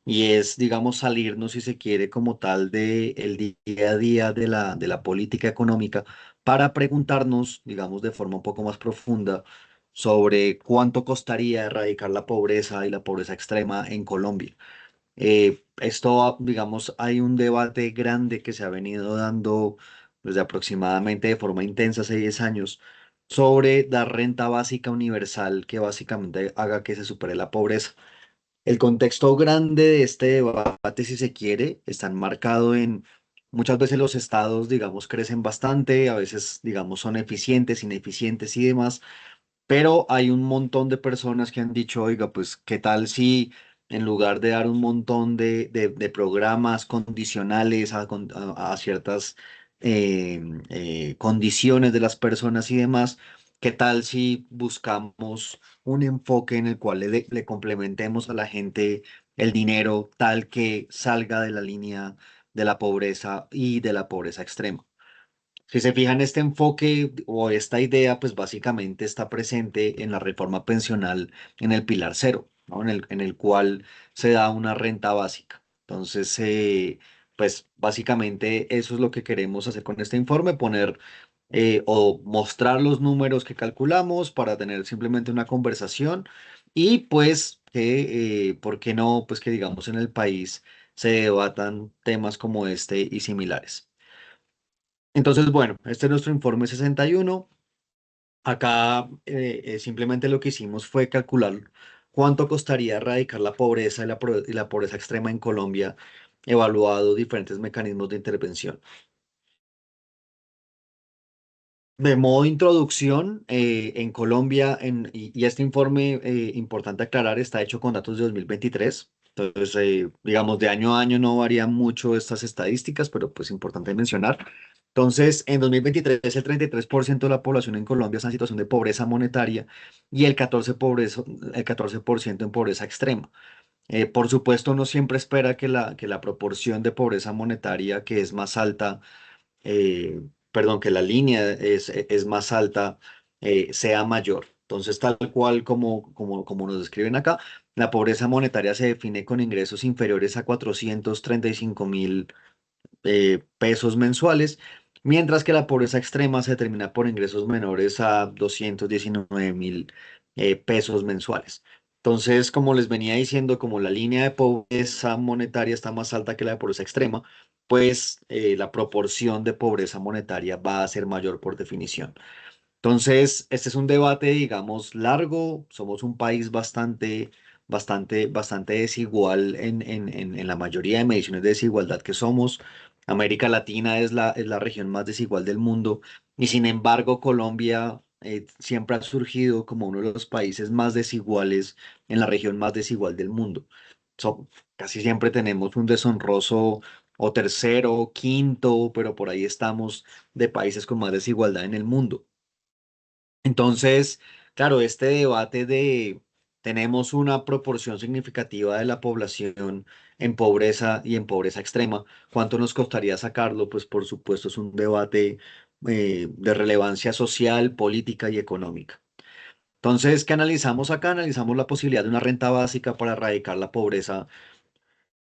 y es, digamos, salirnos, si se quiere, como tal de el día a día de la política económica para preguntarnos, digamos, de forma un poco más profunda sobre cuánto costaría erradicar la pobreza y la pobreza extrema en Colombia. Digamos, hay un debate grande que se ha venido dando desde aproximadamente de forma intensa hace 10 años sobre dar renta básica universal que básicamente haga que se supere la pobreza. El contexto grande de este debate, si se quiere, está enmarcado en muchas veces los estados, digamos, crecen bastante, a veces, digamos, son eficientes, ineficientes y demás, pero hay un montón de personas que han dicho, oiga, pues, ¿qué tal si en lugar de dar un montón de programas condicionales a ciertas condiciones de las personas y demás, qué tal si buscamos un enfoque en el cual le complementemos a la gente el dinero tal que salga de la línea de la pobreza y de la pobreza extrema? Si se fijan, este enfoque o esta idea, pues básicamente está presente en la reforma pensional en el Pilar Cero, ¿no? En el cual se da una renta básica. Entonces, pues básicamente eso es lo que queremos hacer con este informe, poner o mostrar los números que calculamos para tener simplemente una conversación y pues que, ¿por qué no? Pues que digamos en el país se debatan temas como este y similares. Entonces, bueno, este es nuestro informe 61. Acá simplemente lo que hicimos fue calcular cuánto costaría erradicar la pobreza y la pobreza extrema en Colombia, evaluado diferentes mecanismos de intervención. De modo de introducción, en Colombia, y este informe, importante aclarar, está hecho con datos de 2023. Entonces, digamos, de año a año no varían mucho estas estadísticas, pero pues importante mencionar. Entonces, en 2023, el 33% de la población en Colombia está en situación de pobreza monetaria y el 14% en pobreza extrema. Por supuesto, uno siempre espera que la proporción de pobreza monetaria, que es más alta, perdón, que la línea es más alta, sea mayor. Entonces, tal cual como nos describen acá, la pobreza monetaria se define con ingresos inferiores a 435.000 pesos mensuales, mientras que la pobreza extrema se determina por ingresos menores a 219.000 pesos mensuales. Entonces, como les venía diciendo, como la línea de pobreza monetaria está más alta que la de pobreza extrema, pues la proporción de pobreza monetaria va a ser mayor por definición. Entonces, este es un debate, digamos, largo. Somos un país bastante desigual en la mayoría de mediciones de desigualdad que somos. América Latina es la región más desigual del mundo y sin embargo, Colombia siempre ha surgido como uno de los países más desiguales en la región más desigual del mundo. Casi siempre tenemos un deshonroso o tercero, quinto, pero por ahí estamos de países con más desigualdad en el mundo. Entonces, claro, este debate de tenemos una proporción significativa de la población en pobreza y en pobreza extrema, ¿cuánto nos costaría sacarlo? Pues por supuesto es un debate de relevancia social, política y económica. Entonces, ¿qué analizamos acá? Analizamos la posibilidad de una renta básica para erradicar la pobreza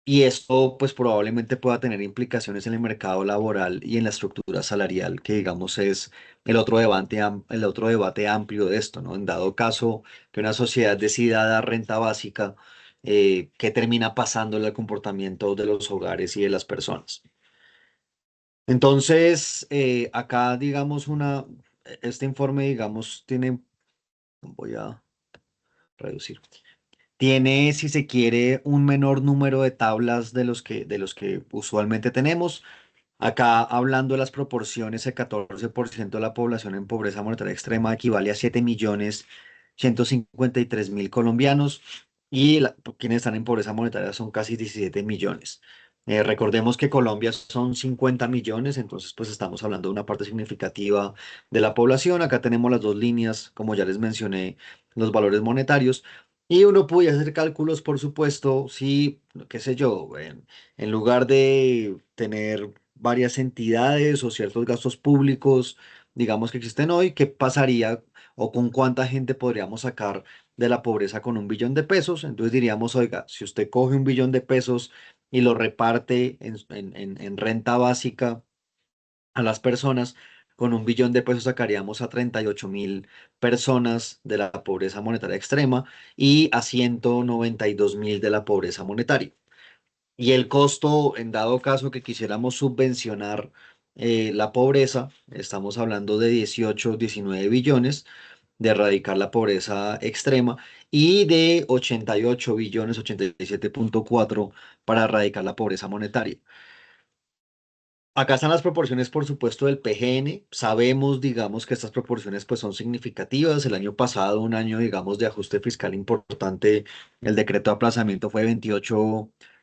y esto pues probablemente pueda tener implicaciones en el mercado laboral y en la estructura salarial, que digamos es el otro debate amplio de esto, ¿no? En dado caso que una sociedad decida dar renta básica, ¿qué termina pasando en el comportamiento de los hogares y de las personas? Entonces, acá digamos este informe digamos tiene, voy a reducir. Tiene, si se quiere, un menor número de tablas de los que usualmente tenemos. Acá, hablando de las proporciones, el 14% de la población en pobreza monetaria extrema equivale a 7.153.000 colombianos y quienes están en pobreza monetaria son casi 17 millones. Recordemos que Colombia son 50 millones, entonces pues estamos hablando de una parte significativa de la población. Acá tenemos las dos líneas, como ya les mencioné, los valores monetarios. Y uno puede hacer cálculos, por supuesto, si, qué sé yo, en lugar de tener varias entidades o ciertos gastos públicos, digamos que existen hoy, ¿qué pasaría? o con cuánta gente podríamos sacar de la pobreza con 1 billón de pesos. Entonces diríamos, oiga, si usted coge 1 billón de pesos y lo reparte en renta básica a las personas, con 1 billón de pesos sacaríamos a 38.000 personas de la pobreza monetaria extrema y a 192.000 de la pobreza monetaria. Y el costo, en dado caso que quisiéramos subvencionar la pobreza, estamos hablando de 18, 19 billones de erradicar la pobreza extrema y de 88 billones, 87,4 para erradicar la pobreza monetaria. Acá están las proporciones, por supuesto, del PGN. Sabemos, digamos, que estas proporciones pues son significativas. El año pasado, un año, digamos, de ajuste fiscal importante, el decreto de aplazamiento fue de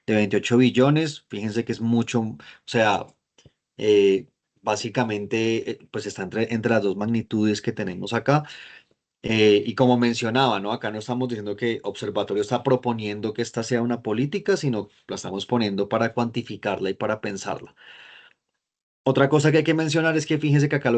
28 billones. Fíjense que es mucho, o sea, eh, básicamente, pues está entre las dos magnitudes que tenemos acá. Y como mencionaba, ¿no? Acá no estamos diciendo que Observatorio está proponiendo que esta sea una política, sino la estamos poniendo para cuantificarla y para pensarla. Otra cosa que hay que mencionar es que fíjense que acá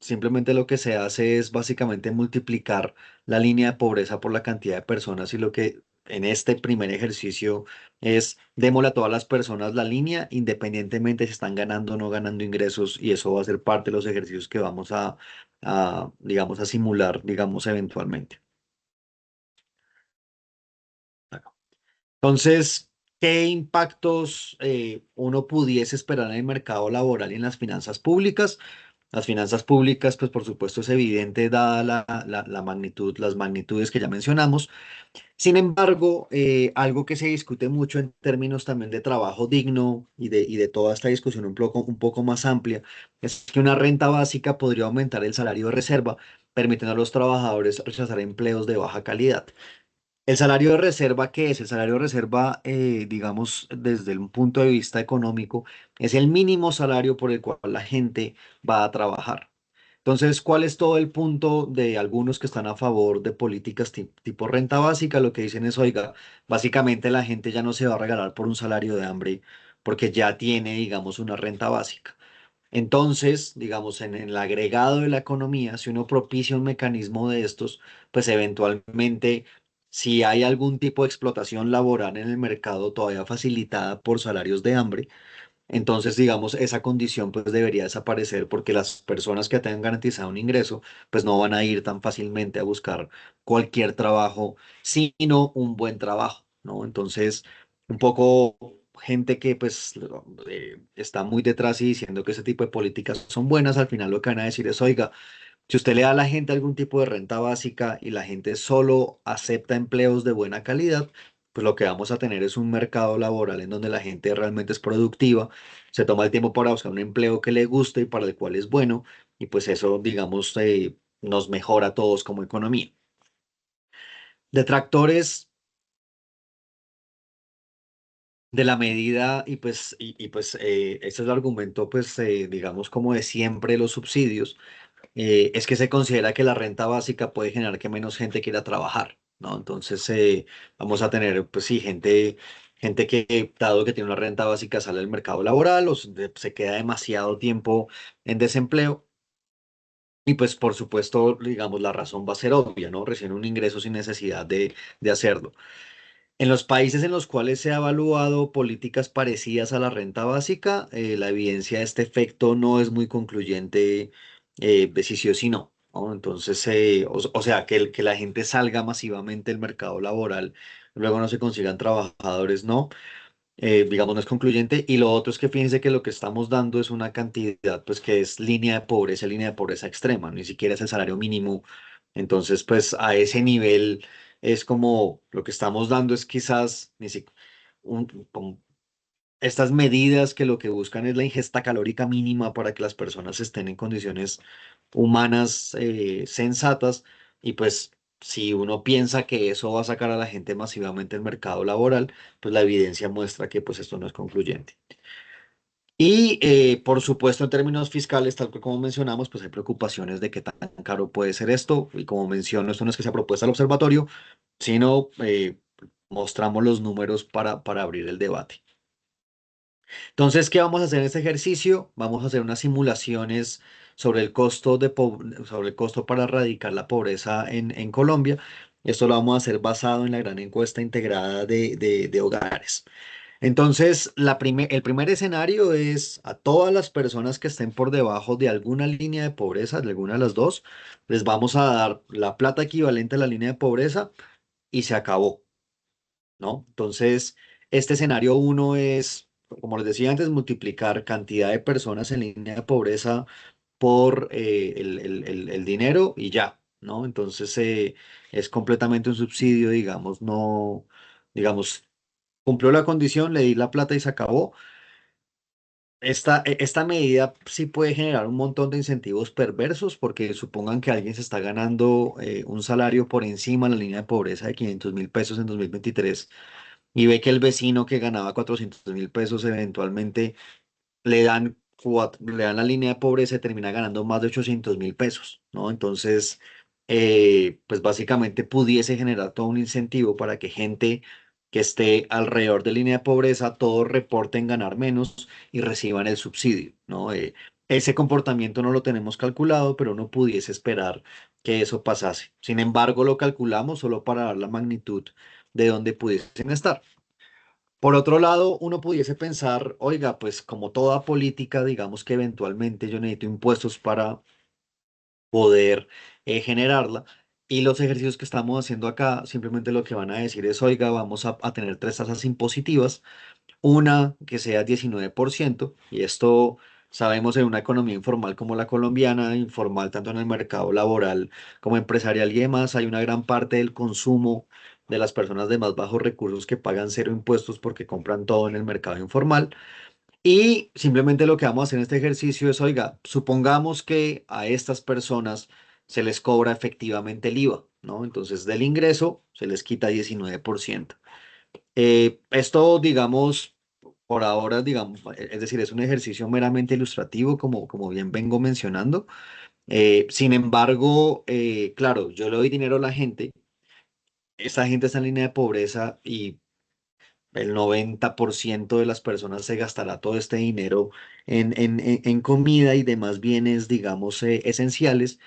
simplemente lo que se hace es básicamente multiplicar la línea de pobreza por la cantidad de personas y lo que en este primer ejercicio es démosle a todas las personas la línea independientemente si están ganando o no ganando ingresos y eso va a ser parte de los ejercicios que vamos digamos, a simular, digamos, eventualmente. Entonces, ¿qué impactos uno pudiese esperar en el mercado laboral y en las finanzas públicas? Las finanzas públicas, pues por supuesto es evidente dada la magnitud, las magnitudes que ya mencionamos. Sin embargo, algo que se discute mucho en términos también de trabajo digno y de toda esta discusión un poco más amplia, es que una renta básica podría aumentar el salario de reserva, permitiendo a los trabajadores rechazar empleos de baja calidad. ¿El salario de reserva qué es? El salario de reserva, digamos, desde un punto de vista económico, es el mínimo salario por el cual la gente va a trabajar. Entonces, ¿cuál es todo el punto de algunos que están a favor de políticas tipo renta básica? Lo que dicen es, oiga, básicamente la gente ya no se va a regalar por un salario de hambre porque ya tiene, digamos, una renta básica. Entonces, digamos, en el agregado de la economía, si uno propicia un mecanismo de estos, pues eventualmente, si hay algún tipo de explotación laboral en el mercado todavía facilitada por salarios de hambre, entonces, digamos, esa condición pues debería desaparecer porque las personas que tengan garantizado un ingreso, pues no van a ir tan fácilmente a buscar cualquier trabajo, sino un buen trabajo, ¿no? Entonces, un poco gente que pues está muy detrás y diciendo que ese tipo de políticas son buenas, al final lo que van a decir es, oiga, si usted le da a la gente algún tipo de renta básica y la gente solo acepta empleos de buena calidad, pues lo que vamos a tener es un mercado laboral en donde la gente realmente es productiva, se toma el tiempo para buscar un empleo que le guste y para el cual es bueno, y pues eso, digamos, nos mejora a todos como economía. Detractores de la medida, ese es el argumento, pues, digamos, como de siempre los subsidios es que se considera que la renta básica puede generar que menos gente quiera trabajar, ¿no? Entonces vamos a tener, pues sí, gente que, dado que tiene una renta básica, sale al mercado laboral o se queda demasiado tiempo en desempleo. Y pues por supuesto, digamos, la razón va a ser obvia, ¿no? Recién un ingreso sin necesidad de hacerlo. En los países en los cuales se ha evaluado políticas parecidas a la renta básica, la evidencia de este efecto no es muy concluyente de si sí o si no, ¿no? Entonces, o sea, que la gente salga masivamente del mercado laboral, luego no se consigan trabajadores, no, digamos, no es concluyente. Y lo otro es que fíjense que lo que estamos dando es una cantidad, pues, que es línea de pobreza extrema, ni siquiera es el salario mínimo. Entonces, pues, a ese nivel es como lo que estamos dando es quizás ni si- un- como estas medidas que lo que buscan es la ingesta calórica mínima para que las personas estén en condiciones humanas sensatas y pues si uno piensa que eso va a sacar a la gente masivamente del mercado laboral, pues la evidencia muestra que pues esto no es concluyente. Y por supuesto en términos fiscales, tal como mencionamos, pues hay preocupaciones de qué tan caro puede ser esto y como menciono, esto no es que sea propuesta al observatorio, sino mostramos los números para abrir el debate. Entonces, ¿qué vamos a hacer en este ejercicio? Vamos a hacer unas simulaciones sobre el costo sobre el costo para erradicar la pobreza en Colombia. Esto lo vamos a hacer basado en la gran encuesta integrada de hogares. Entonces, el primer escenario es a todas las personas que estén por debajo de alguna línea de pobreza, de alguna de las dos, les vamos a dar la plata equivalente a la línea de pobreza y se acabó, ¿no? Entonces, este escenario uno es, como les decía antes, multiplicar cantidad de personas en línea de pobreza por el dinero y ya, ¿no? Entonces, es completamente un subsidio, digamos, no, digamos, cumplió la condición, le di la plata y se acabó. Esta medida sí puede generar un montón de incentivos perversos porque supongan que alguien se está ganando un salario por encima de la línea de pobreza de 500.000 pesos en 2023 y ve que el vecino que ganaba 400.000 pesos eventualmente le dan la línea de pobreza y termina ganando más de 800.000 pesos, ¿no? Entonces, pues básicamente pudiese generar todo un incentivo para que gente que esté alrededor de línea de pobreza, todos reporten ganar menos y reciban el subsidio, ¿no? Ese comportamiento no lo tenemos calculado, pero uno pudiese esperar que eso pasase. Sin embargo, lo calculamos solo para dar la magnitud de donde pudiesen estar. Por otro lado, uno pudiese pensar, oiga, pues como toda política, digamos que eventualmente yo necesito impuestos para poder generarla. Y los ejercicios que estamos haciendo acá simplemente lo que van a decir es, oiga, vamos a tener tres tasas impositivas, una que sea 19%, y esto sabemos en una economía informal como la colombiana, informal tanto en el mercado laboral como empresarial y demás, hay una gran parte del consumo de las personas de más bajos recursos que pagan cero impuestos porque compran todo en el mercado informal. Y simplemente lo que vamos a hacer en este ejercicio es, oiga, supongamos que a estas personas se les cobra efectivamente el IVA, ¿no? Entonces del ingreso se les quita 19%. Esto, digamos, por ahora, digamos, es decir, es un ejercicio meramente ilustrativo, como bien vengo mencionando. Sin embargo, claro, yo le doy dinero a la gente, esta gente está en línea de pobreza y el 90% de las personas se gastará todo este dinero en comida y demás bienes, digamos, esenciales.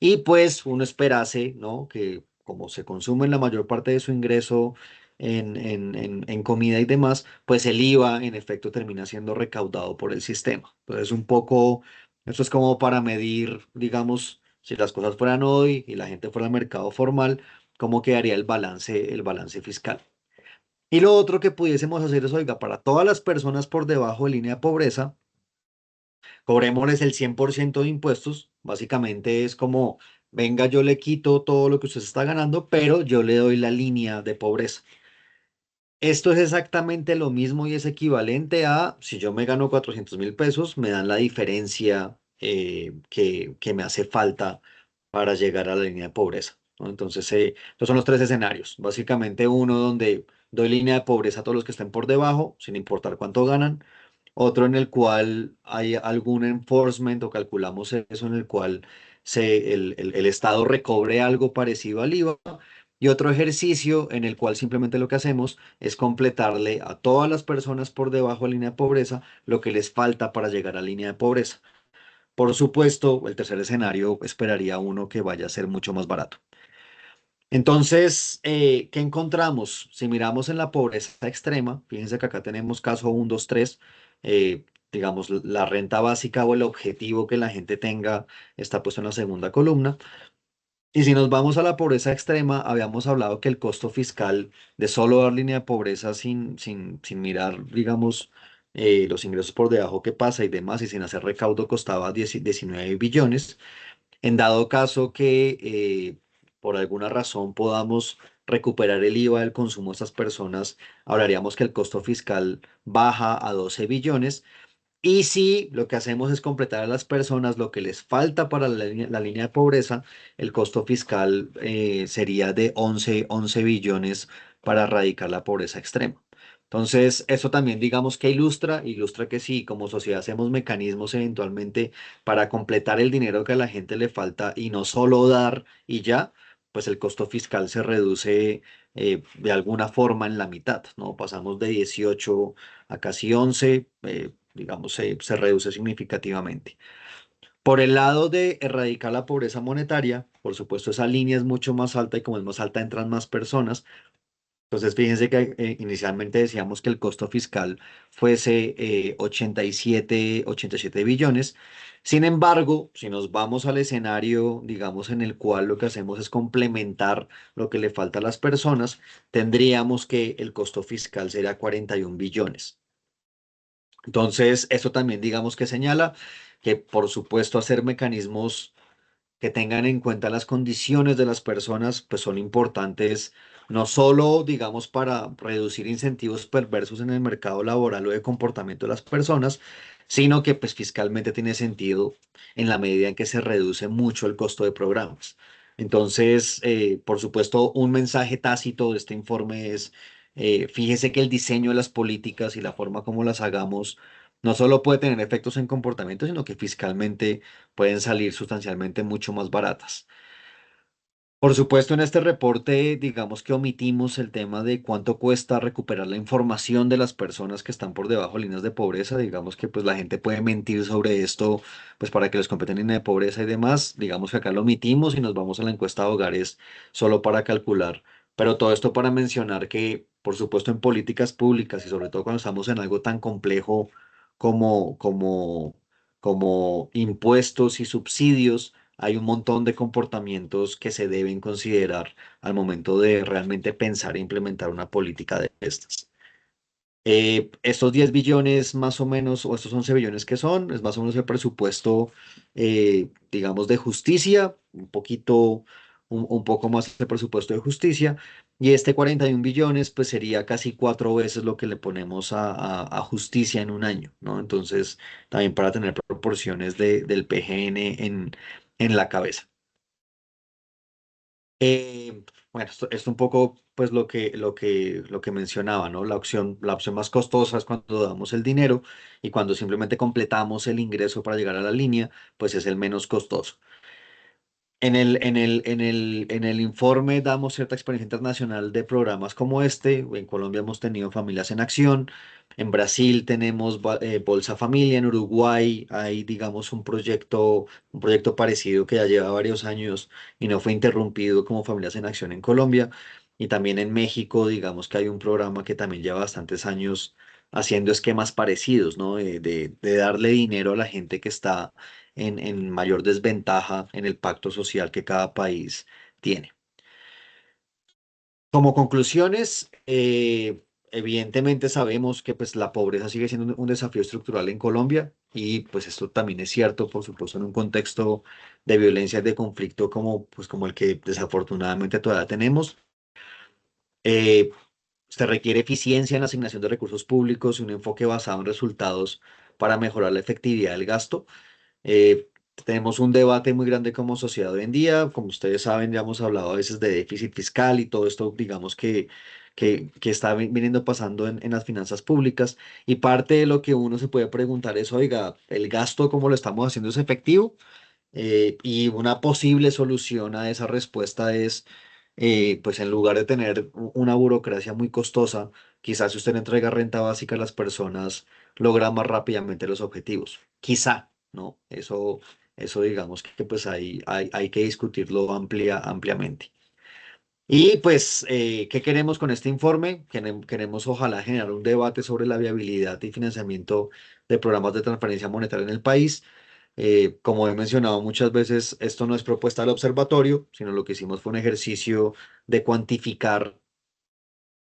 Y pues uno esperase, ¿no? Que como se consume la mayor parte de su ingreso en comida y demás, pues el IVA en efecto termina siendo recaudado por el sistema. Entonces, un poco, esto es como para medir, digamos, si las cosas fueran hoy y la gente fuera al mercado formal, cómo quedaría el balance fiscal. Y lo otro que pudiésemos hacer es, oiga, para todas las personas por debajo de línea de pobreza, cobrémosles el 100% de impuestos. Básicamente es como, venga, yo le quito todo lo que usted está ganando, pero yo le doy la línea de pobreza. Esto es exactamente lo mismo y es equivalente a, si yo me gano 400.000 pesos, me dan la diferencia que me hace falta para llegar a la línea de pobreza, ¿no? Entonces, estos son los tres escenarios. Básicamente uno donde doy línea de pobreza a todos los que estén por debajo, sin importar cuánto ganan. Otro en el cual hay algún enforcement o calculamos eso en el cual el Estado recobre algo parecido al IVA. Y otro ejercicio en el cual simplemente lo que hacemos es completarle a todas las personas por debajo de la línea de pobreza lo que les falta para llegar a la línea de pobreza. Por supuesto, el tercer escenario esperaría uno que vaya a ser mucho más barato. Entonces, ¿qué encontramos? Si miramos en la pobreza extrema, fíjense que acá tenemos caso 1, 2, 3, digamos, la renta básica o el objetivo que la gente tenga está puesto en la segunda columna. Y si nos vamos a la pobreza extrema, habíamos hablado que el costo fiscal de solo dar línea de pobreza sin mirar, digamos, los ingresos por debajo que pasa y demás, y sin hacer recaudo costaba 19 billones. En dado caso que por alguna razón podamos recuperar el IVA del consumo de estas personas, hablaríamos que el costo fiscal baja a 12 billones. Y si lo que hacemos es completar a las personas lo que les falta para la línea de pobreza, el costo fiscal sería de 11 billones para erradicar la pobreza extrema. Entonces, eso también digamos que ilustra que sí, como sociedad hacemos mecanismos eventualmente para completar el dinero que a la gente le falta y no solo dar y ya, pues el costo fiscal se reduce de alguna forma en la mitad, ¿no? Pasamos de 18 a casi 11, digamos, se reduce significativamente. Por el lado de erradicar la pobreza monetaria, por supuesto, esa línea es mucho más alta y como es más alta entran más personas. Entonces, fíjense que inicialmente decíamos que el costo fiscal fuese 87 billones. Sin embargo, si nos vamos al escenario, digamos, en el cual lo que hacemos es complementar lo que le falta a las personas, tendríamos que el costo fiscal sería 41 billones. Entonces, esto también digamos que señala que, por supuesto, hacer mecanismos que tengan en cuenta las condiciones de las personas, pues son importantes no solo, digamos, para reducir incentivos perversos en el mercado laboral o de comportamiento de las personas, sino que pues fiscalmente tiene sentido en la medida en que se reduce mucho el costo de programas. Entonces, por supuesto, un mensaje tácito de este informe es, fíjese que el diseño de las políticas y la forma como las hagamos no solo puede tener efectos en comportamiento, sino que fiscalmente pueden salir sustancialmente mucho más baratas. Por supuesto, en este reporte, digamos que omitimos el tema de cuánto cuesta recuperar la información de las personas que están por debajo de líneas de pobreza. Digamos que pues la gente puede mentir sobre esto, pues para que les competen en línea de pobreza y demás. Digamos que acá lo omitimos y nos vamos a la encuesta de hogares solo para calcular. Pero todo esto para mencionar que, por supuesto, en políticas públicas y sobre todo cuando estamos en algo tan complejo como, como, como impuestos y subsidios, hay un montón de comportamientos que se deben considerar al momento de realmente pensar e implementar una política de estas. Estos 10 billones más o menos, o estos 11 billones que son, es más o menos el presupuesto, digamos, de justicia, un poco más el presupuesto de justicia, y este 41 billones, pues sería casi 4 veces lo que le ponemos a justicia en un año, ¿no? Entonces, también para tener proporciones del PGN en la cabeza. Bueno, esto un poco, pues lo que mencionaba, ¿no? La opción más costosa es cuando damos el dinero y cuando simplemente completamos el ingreso para llegar a la línea, pues es el menos costoso. En el informe damos cierta experiencia internacional de programas como este. En Colombia hemos tenido Familias en Acción. En Brasil tenemos Bolsa Familia. En Uruguay hay, digamos, un proyecto parecido que ya lleva varios años y no fue interrumpido como Familias en Acción en Colombia. Y también en México, digamos que hay un programa que también lleva bastantes años haciendo esquemas parecidos, ¿no? De darle dinero a la gente que está en mayor desventaja en el pacto social que cada país tiene. Como conclusiones, evidentemente sabemos que pues, la pobreza sigue siendo un desafío estructural en Colombia y pues esto también es cierto, por supuesto, en un contexto de violencia y de conflicto como el que desafortunadamente todavía tenemos. Eh, Se requiere eficiencia en la asignación de recursos públicos y un enfoque basado en resultados para mejorar la efectividad del gasto. Eh, Tenemos un debate muy grande como sociedad hoy en día. Como ustedes saben, ya hemos hablado a veces de déficit fiscal y todo esto, digamos que está viniendo pasando en las finanzas públicas. Y parte de lo que uno se puede preguntar es, oiga, ¿el gasto como lo estamos haciendo es efectivo? Y una posible solución a esa respuesta es, pues en lugar de tener una burocracia muy costosa, quizás si usted le entrega renta básica a las personas, logra más rápidamente los objetivos. Quizá, ¿no? Eso digamos que pues hay que discutirlo ampliamente. Y pues, ¿qué queremos con este informe? Queremos ojalá generar un debate sobre la viabilidad y financiamiento de programas de transferencia monetaria en el país. Como he mencionado muchas veces, esto no es propuesta del observatorio, sino lo que hicimos fue un ejercicio de cuantificar,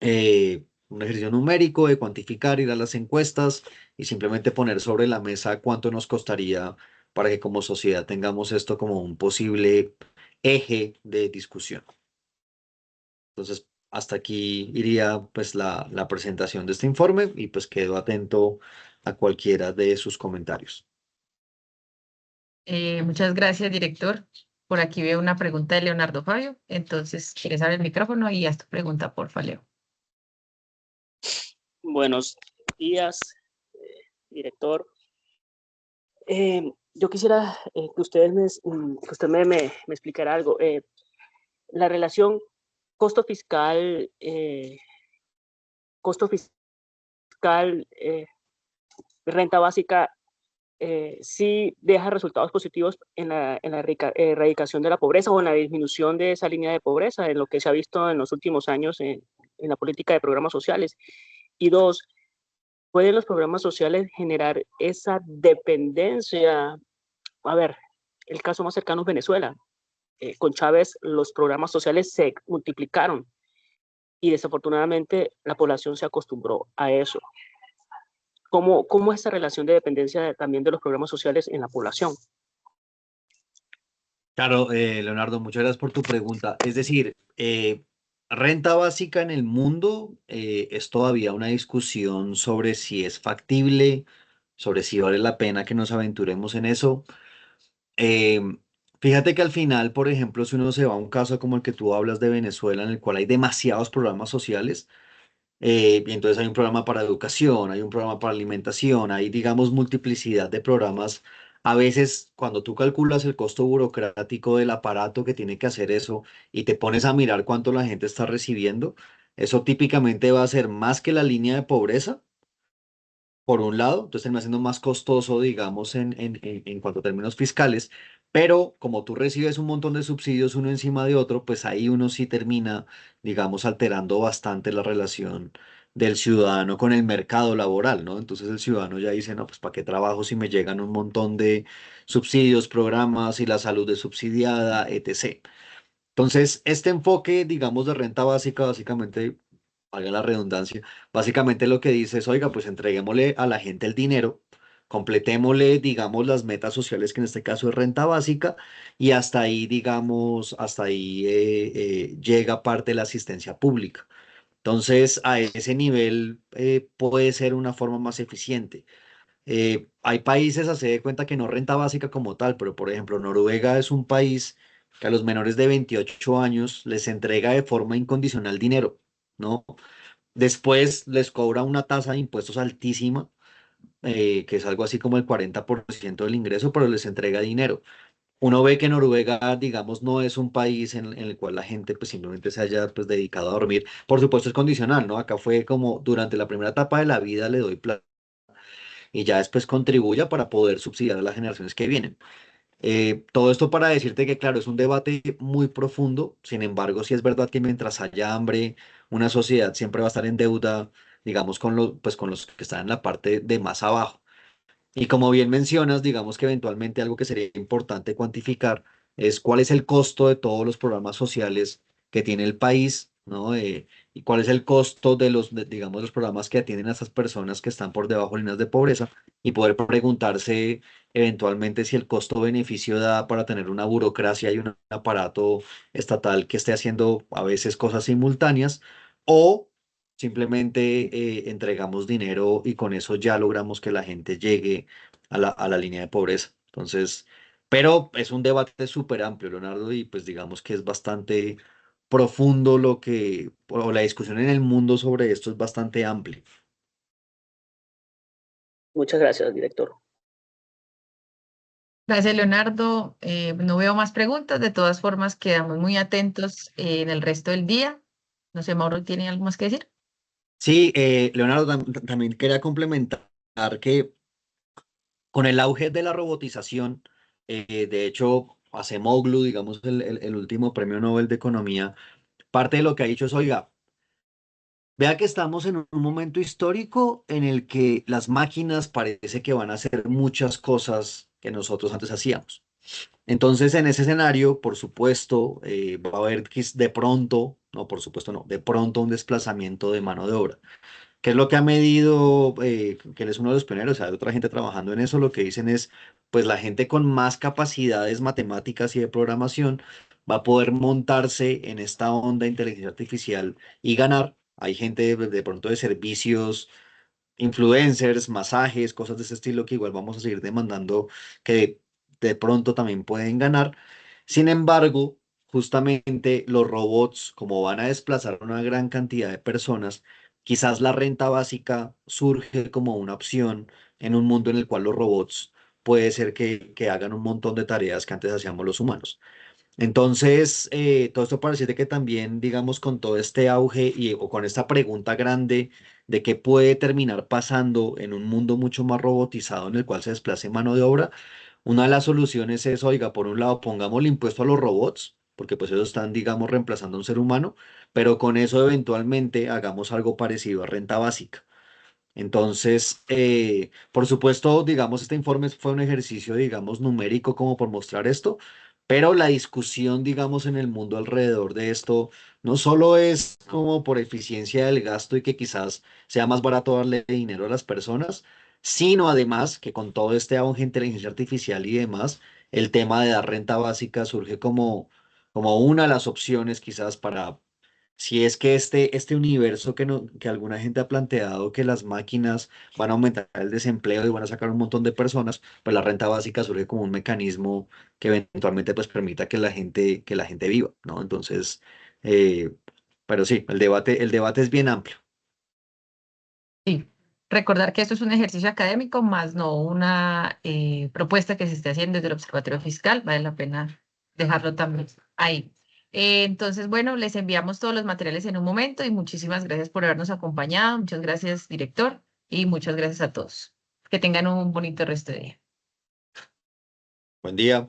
un ejercicio numérico de cuantificar, ir a las encuestas y simplemente poner sobre la mesa cuánto nos costaría para que como sociedad tengamos esto como un posible eje de discusión. Entonces, hasta aquí iría pues la presentación de este informe y pues quedo atento a cualquiera de sus comentarios. Muchas gracias, director. Por aquí veo una pregunta de Leonardo Fabio. Entonces, ¿quieres abrir el micrófono y haz tu pregunta, porfa, Leo? Buenos días, director. Yo quisiera que usted me explicara algo. la relación costo fiscal, costo fiscal, renta básica, sí deja resultados positivos en la erradicación de la pobreza o en la disminución de esa línea de pobreza, en lo que se ha visto en los últimos años en la política de programas sociales. Y dos, ¿pueden los programas sociales generar esa dependencia? A ver, el caso más cercano es Venezuela. Con Chávez los programas sociales se multiplicaron y desafortunadamente la población se acostumbró a eso. ¿Cómo es esa relación de dependencia también de los programas sociales en la población? Claro, Leonardo, muchas gracias por tu pregunta. Es decir, renta básica en el mundo es todavía una discusión sobre si es factible, sobre si vale la pena que nos aventuremos en eso. Eh, Fíjate que al final, por ejemplo, si uno se va a un caso como el que tú hablas de Venezuela, en el cual hay demasiados programas sociales, y entonces hay un programa para educación, hay un programa para alimentación, hay, digamos, multiplicidad de programas. A veces, cuando tú calculas el costo burocrático del aparato que tiene que hacer eso y te pones a mirar cuánto la gente está recibiendo, eso típicamente va a ser más que la línea de pobreza por un lado, entonces termina siendo más costoso, digamos, en cuanto a términos fiscales, pero como tú recibes un montón de subsidios uno encima de otro, pues ahí uno sí termina, digamos, alterando bastante la relación del ciudadano con el mercado laboral, ¿no? Entonces el ciudadano ya dice, no, pues ¿para qué trabajo si me llegan un montón de subsidios, programas y la salud es subsidiada, etc.? Entonces, este enfoque, digamos, de renta básica, básicamente, valga la redundancia, básicamente lo que dice es, oiga, pues entreguémosle a la gente el dinero, completémosle, digamos, las metas sociales, que en este caso es renta básica, y hasta ahí, digamos, hasta ahí llega parte de la asistencia pública. Entonces, a ese nivel puede ser una forma más eficiente. Hay países, hace de cuenta que no renta básica como tal, pero por ejemplo, Noruega es un país que a los menores de 28 años les entrega de forma incondicional dinero, ¿no? Después les cobra una tasa de impuestos altísima, que es algo así como el 40% del ingreso, pero les entrega dinero. Uno ve que Noruega, digamos, no es un país en el cual la gente pues simplemente se haya pues dedicado a dormir. Por supuesto es condicional, ¿no? Acá fue como durante la primera etapa de la vida le doy plata y ya después contribuya para poder subsidiar a las generaciones que vienen. Todo esto para decirte que, claro, es un debate muy profundo, sin embargo, sí es verdad que mientras haya hambre, una sociedad siempre va a estar en deuda, digamos, pues, con los que están en la parte de más abajo. Y como bien mencionas, digamos que eventualmente algo que sería importante cuantificar es cuál es el costo de todos los programas sociales que tiene el país, ¿no? Y cuál es el costo de digamos, los programas que atienden a esas personas que están por debajo de líneas de pobreza y poder preguntarse eventualmente si el costo-beneficio da para tener una burocracia y un aparato estatal que esté haciendo a veces cosas simultáneas o simplemente entregamos dinero y con eso ya logramos que la gente llegue a la línea de pobreza. Entonces, pero es un debate súper amplio, Leonardo, y pues digamos que es bastante profundo o la discusión en el mundo sobre esto es bastante amplia. Muchas gracias, director. Gracias, Leonardo. No veo más preguntas. De todas formas, quedamos muy atentos en el resto del día. No sé, Mauro, ¿tiene algo más que decir? Sí, Leonardo, también quería complementar que con el auge de la robotización, de hecho, Acemoglu, digamos, el último premio Nobel de Economía, parte de lo que ha dicho es, oiga, vea que estamos en un momento histórico en el que las máquinas parece que van a hacer muchas cosas que nosotros antes hacíamos. Entonces, en ese escenario, por supuesto, va a haber de pronto, no, por supuesto no, de pronto un desplazamiento de mano de obra. ¿Qué es lo que ha medido, que él es uno de los pioneros? O sea, hay otra gente trabajando en eso, lo que dicen es, pues la gente con más capacidades matemáticas y de programación va a poder montarse en esta onda de inteligencia artificial y ganar. Hay gente de pronto de servicios, influencers, masajes, cosas de ese estilo que igual vamos a seguir demandando que de pronto también pueden ganar. Sin embargo, justamente los robots, como van a desplazar una gran cantidad de personas, quizás la renta básica surge como una opción en un mundo en el cual los robots puede ser que hagan un montón de tareas que antes hacíamos los humanos. Entonces, todo esto para decirte que también, digamos, con todo este auge o con esta pregunta grande de qué puede terminar pasando en un mundo mucho más robotizado en el cual se desplace mano de obra, una de las soluciones es, oiga, por un lado, pongamos el impuesto a los robots, porque pues ellos están, digamos, reemplazando a un ser humano, pero con eso eventualmente hagamos algo parecido a renta básica. Entonces, por supuesto, digamos, este informe fue un ejercicio, digamos, numérico como por mostrar esto, pero la discusión, digamos, en el mundo alrededor de esto no solo es como por eficiencia del gasto y que quizás sea más barato darle dinero a las personas, sino además que con todo este auge de inteligencia artificial y demás, el tema de dar renta básica surge como una de las opciones quizás para si es que este universo que, no, que alguna gente ha planteado que las máquinas van a aumentar el desempleo y van a sacar un montón de personas, pues la renta básica surge como un mecanismo que eventualmente pues permita que la gente viva, ¿no? Entonces, eh, pero sí, el debate es bien amplio. Sí, recordar que esto es un ejercicio académico, más no una propuesta que se esté haciendo desde el Observatorio Fiscal. Vale la pena dejarlo también ahí. Entonces, bueno, les enviamos todos los materiales en un momento y muchísimas gracias por habernos acompañado. Muchas gracias, director, y muchas gracias a todos. Que tengan un bonito resto de día. Buen día.